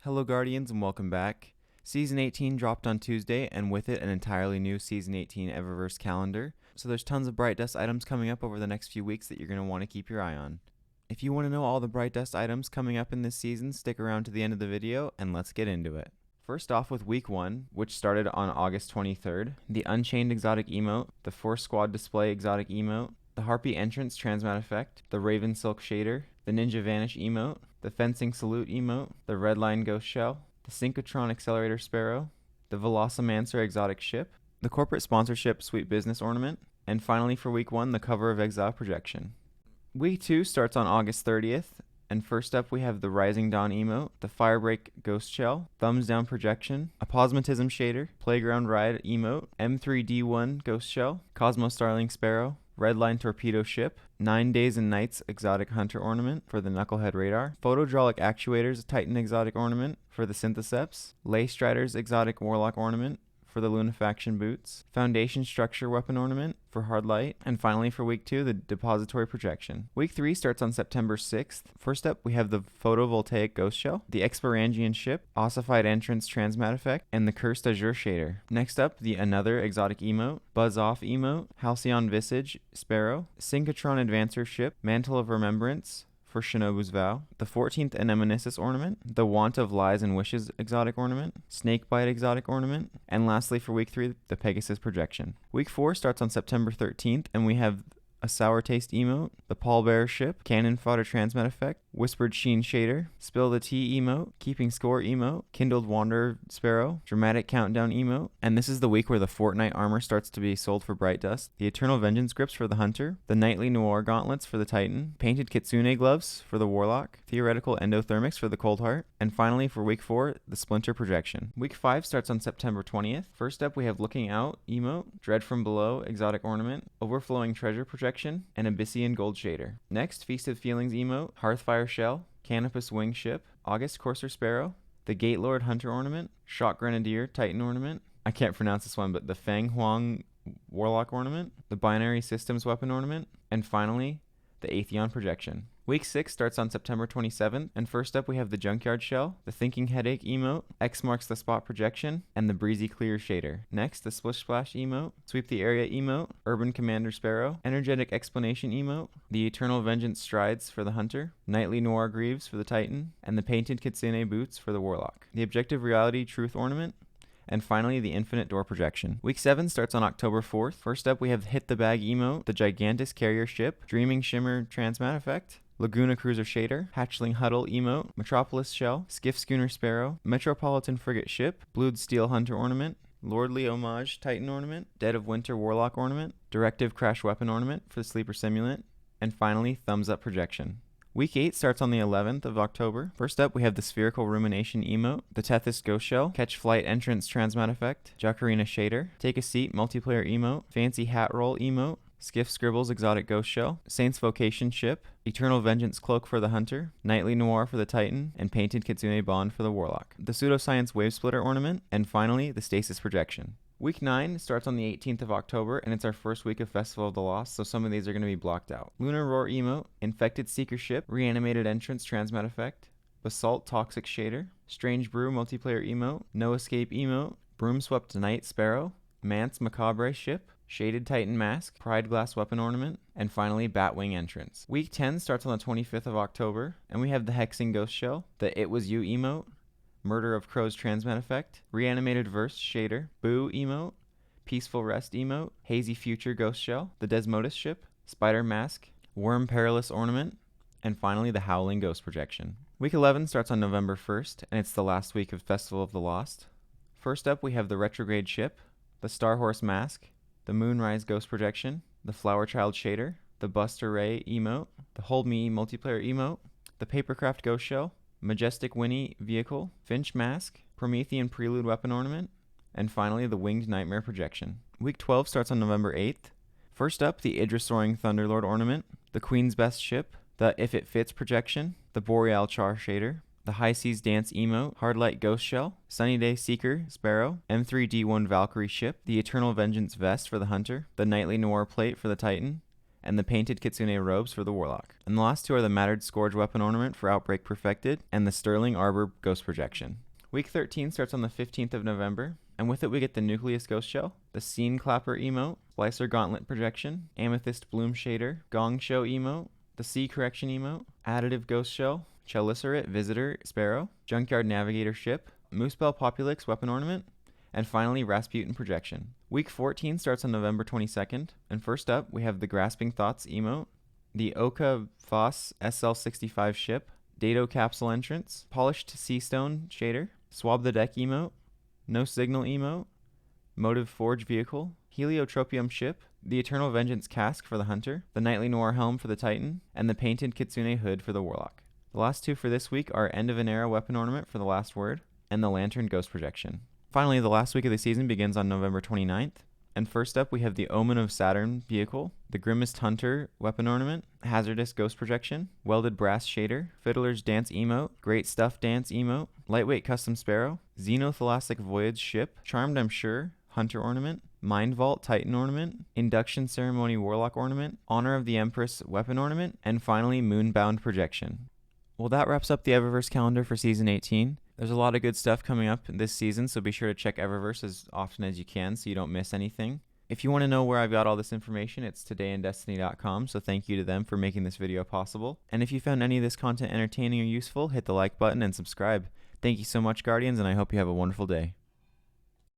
Hello Guardians and welcome back. Season 18 dropped on Tuesday and with it an entirely new Season 18 Eververse calendar. So there's tons of Bright Dust items coming up over the next few weeks that you're going to want to keep your eye on. If you want to know all the Bright Dust items coming up in this season, stick around to the end of the video and let's get into it. First off with Week 1, which started on August 23rd, the Unchained exotic emote, the Force Squad display exotic emote, the Harpy entrance transmat effect, the Raven Silk shader, the Ninja Vanish emote, the Fencing Salute emote, the Redline Ghost Shell, the Synchrotron Accelerator Sparrow, the Velocimancer exotic ship, the Corporate Sponsorship Sweet Business ornament, and finally for Week 1, the Cover of Exile projection. Week 2 starts on August 30th, and first up we have the Rising Dawn emote, the Firebreak Ghost Shell, Thumbs Down projection, Aposmatism shader, Playground Ride emote, M3D1 Ghost Shell, Cosmo Starling Sparrow, Redline Torpedo Ship, 9 Days and Nights Exotic Hunter Ornament for the Knucklehead Radar, Photodraulic Actuators Titan Exotic Ornament for the Syntheseps, Lay Striders Exotic Warlock Ornament for the Lunafaction Boots, Foundation Structure Weapon Ornament for Hard Light, and finally for Week 2, the Depository Projection. Week 3 starts on September 6th. First up, we have the Photovoltaic Ghost Shell, the Expirangian Ship, Ossified Entrance Transmat Effect, and the Cursed Azure Shader. Next up, the Another Exotic Emote, Buzz Off Emote, Halcyon Visage Sparrow, Synchrotron Advancer Ship, Mantle of Remembrance for Shinobu's Vow, the 14th Anemonesis Ornament, the Want of Lies and Wishes Exotic Ornament, Snakebite Exotic Ornament, and lastly for Week 3, the Pegasus Projection. Week 4 starts on September 13th, and we have a Sour Taste emote, the Pallbearer Ship, Cannon Fodder Transmat Effect, Whispered Sheen Shader, Spill the Tea emote, Keeping Score emote, Kindled Wanderer Sparrow, Dramatic Countdown emote, and this is the week where the Fortnite armor starts to be sold for Bright Dust, the Eternal Vengeance grips for the Hunter, the Nightly Noir gauntlets for the Titan, Painted Kitsune gloves for the Warlock, Theoretical Endothermics for the Coldheart, and finally for Week 4, the Splinter Projection. Week 5 starts on September 20th. First up we have Looking Out emote, Dread from Below exotic ornament, Overflowing Treasure Projection, and Abyssian Gold shader. Next, Feast of Feelings emote, Hearthfire Shell, Canopus Wing Ship, August Courser Sparrow, the Gatelord Hunter ornament, Shock Grenadier Titan ornament, I can't pronounce this one, but the Feng Huang Warlock ornament, the Binary Systems Weapon ornament, and finally, the Atheon Projection. Week 6 starts on September 27th, and first up we have the Junkyard Shell, the Thinking Headache emote, X Marks the Spot Projection, and the Breezy Clear shader. Next, the Splish Splash emote, Sweep the Area emote, Urban Commander Sparrow, Energetic Explanation emote, the Eternal Vengeance Strides for the Hunter, Nightly Noir Greaves for the Titan, and the Painted Kitsune Boots for the Warlock. The Objective Reality Truth ornament, and finally, the Infinite Door Projection. Week 7 starts on October 4th. First up, we have Hit the Bag emote, the Gigantus Carrier Ship, Dreaming Shimmer Transmat Effect, Laguna Cruiser Shader, Hatchling Huddle emote, Metropolis Shell, Skiff Schooner Sparrow, Metropolitan Frigate Ship, Blued Steel Hunter ornament, Lordly Homage Titan ornament, Dead of Winter Warlock ornament, Directive Crash Weapon ornament for the Sleeper Simulant, and finally, Thumbs Up Projection. Week 8 starts on the 11th of October. First up, we have the Spherical Rumination emote, the Tethys Ghost Shell, Catch Flight Entrance Transmat Effect, Jacarina Shader, Take a Seat Multiplayer emote, Fancy Hat Roll emote, Skiff Scribbles Exotic Ghost Shell, Saints Vocation Ship, Eternal Vengeance Cloak for the Hunter, Nightly Noir for the Titan, and Painted Kitsune Bond for the Warlock, the Pseudoscience Wave Splitter ornament, and finally, the Stasis Projection. Week 9 starts on the 18th of October, and it's our first week of Festival of the Lost, so some of these are going to be blocked out. Lunar Roar emote, Infected Seeker Ship, Reanimated Entrance Transmat Effect, Basalt Toxic Shader, Strange Brew Multiplayer emote, No Escape emote, Broomswept Night Sparrow, Mance Macabre Ship, Shaded Titan Mask, Pride Glass Weapon Ornament, and finally Batwing Entrance. Week 10 starts on the 25th of October, and we have the Hexing Ghost Shell, the It Was You emote, Murder of Crows Transmat Effect, Reanimated Verse Shader, Boo emote, Peaceful Rest emote, Hazy Future Ghost Shell, the Desmodus Ship, Spider Mask, Worm Perilous Ornament, and finally the Howling Ghost Projection. Week 11 starts on November 1st, and it's the last week of Festival of the Lost. First up, we have the Retrograde Ship, the Star Horse Mask, the Moonrise Ghost Projection, the Flower Child Shader, the Buster Ray emote, the Hold Me Multiplayer emote, the Papercraft Ghost Shell, Majestic Winnie Vehicle, Finch Mask, Promethean Prelude Weapon Ornament, and finally the Winged Nightmare Projection. Week 12 starts on November 8th. First up, the Idris Soaring Thunderlord Ornament, the Queen's Best Ship, the If It Fits Projection, the Boreal Char Shader, the High Seas Dance emote, Hardlight Ghost Shell, Sunny Day Seeker Sparrow, M3D1 Valkyrie Ship, the Eternal Vengeance Vest for the Hunter, the Nightly Noir Plate for the Titan, and the painted Kitsune robes for the Warlock. And the last two are the Mattered Scourge weapon ornament for Outbreak Perfected, and the Sterling Arbor Ghost Projection. Week 13 starts on the 15th of November, and with it we get the Nucleus Ghost Shell, the Scene Clapper emote, Slicer Gauntlet Projection, Amethyst Bloom Shader, Gong Show emote, the Sea Correction emote, Additive Ghost Shell, Chelicerate Visitor Sparrow, Junkyard Navigator Ship, Moosebell Populix weapon ornament, and finally Rasputin Projection. Week 14 starts on November 22nd, and first up we have the Grasping Thoughts emote, the Oka Voss SL65 ship, Dado Capsule Entrance, Polished Seastone Shader, Swab the Deck emote, No Signal emote, Motive Forge Vehicle, Heliotropium Ship, the Eternal Vengeance Cask for the Hunter, the Nightly Noir Helm for the Titan, and the Painted Kitsune Hood for the Warlock. The last two for this week are End of an Era weapon ornament for the Last Word, and the Lantern Ghost Projection. Finally, the last week of the season begins on November 29th, and first up we have the Omen of Saturn vehicle, the Grimmest Hunter weapon ornament, Hazardous Ghost Projection, Welded Brass Shader, Fiddler's Dance emote, Great Stuff Dance emote, Lightweight Custom Sparrow, Xenothalastic Voyage ship, Charmed I'm Sure Hunter ornament, Mind Vault Titan ornament, Induction Ceremony Warlock ornament, Honor of the Empress weapon ornament, and finally Moonbound Projection. Well, that wraps up the Eververse calendar for Season 18. There's a lot of good stuff coming up this season, so be sure to check Eververse as often as you can so you don't miss anything. If you want to know where I've got all this information, it's todayindestiny.com, so thank you to them for making this video possible. And if you found any of this content entertaining or useful, hit the like button and subscribe. Thank you so much, Guardians, and I hope you have a wonderful day.